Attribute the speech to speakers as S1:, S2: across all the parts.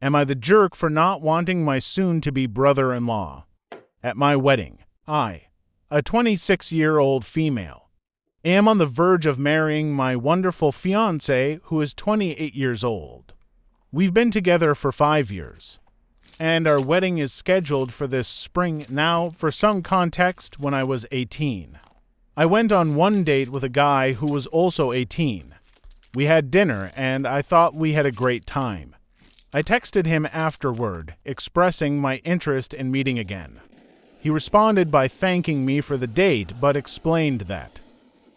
S1: Am I the jerk for not wanting my soon-to-be brother-in-law at my wedding? I, a 26-year-old female, am on the verge of marrying my wonderful fiancé who is 28 years old. We've been together for 5 years, and our wedding is scheduled for this spring. Now, for some context, when I was 18, I went on one date with a guy who was also 18. We had dinner, and I thought we had a great time. I texted him afterward, expressing my interest in meeting again. He responded by thanking me for the date, but explained that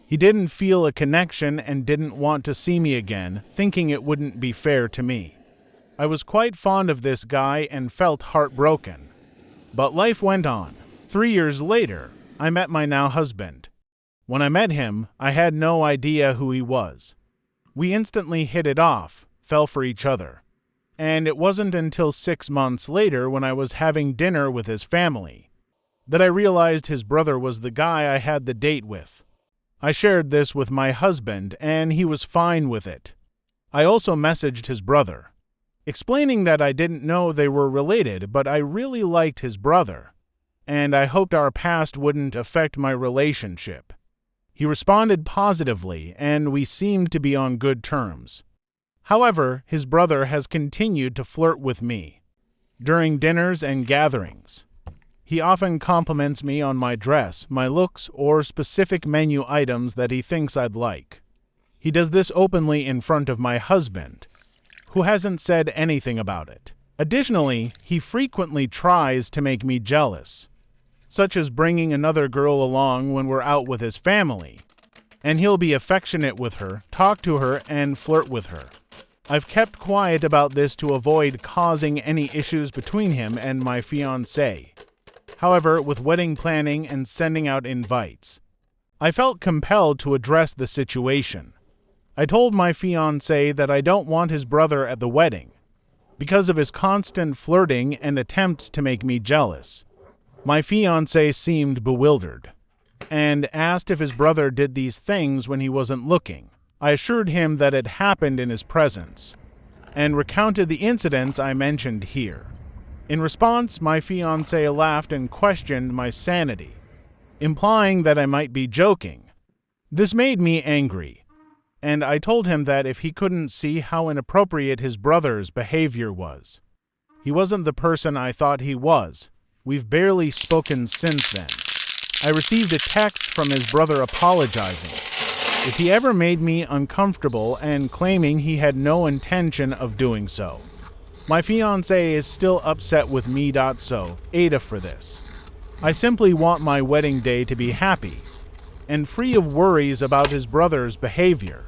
S1: he didn't feel a connection and didn't want to see me again, thinking it wouldn't be fair to me. I was quite fond of this guy and felt heartbroken. But life went on. 3 years later, I met my now husband. When I met him, I had no idea who he was. We instantly hit it off, fell for each other. And it wasn't until 6 months later, when I was having dinner with his family, that I realized his brother was the guy I had the date with. I shared this with my husband, and he was fine with it. I also messaged his brother, explaining that I didn't know they were related, but I really liked his brother, and I hoped our past wouldn't affect my relationship. He responded positively, and we seemed to be on good terms. However, his brother has continued to flirt with me during dinners and gatherings. He often compliments me on my dress, my looks, or specific menu items that he thinks I'd like. He does this openly in front of my husband, who hasn't said anything about it. Additionally, he frequently tries to make me jealous, such as bringing another girl along when we're out with his family, and he'll be affectionate with her, talk to her, and flirt with her. I've kept quiet about this to avoid causing any issues between him and my fiancée. However, with wedding planning and sending out invites, I felt compelled to address the situation. I told my fiancé that I don't want his brother at the wedding because of his constant flirting and attempts to make me jealous. My fiancé seemed bewildered and asked if his brother did these things when he wasn't looking. I assured him that it happened in his presence and recounted the incidents I mentioned here. In response, my fiancé laughed and questioned my sanity, implying that I might be joking. This made me angry, and I told him that if he couldn't see how inappropriate his brother's behavior was, he wasn't the person I thought he was. We've barely spoken since then. I received a text from his brother apologizing if he ever made me uncomfortable and claiming he had no intention of doing so. My fiancé is still upset with me. So, AITA for this. I simply want my wedding day to be happy and free of worries about his brother's behavior.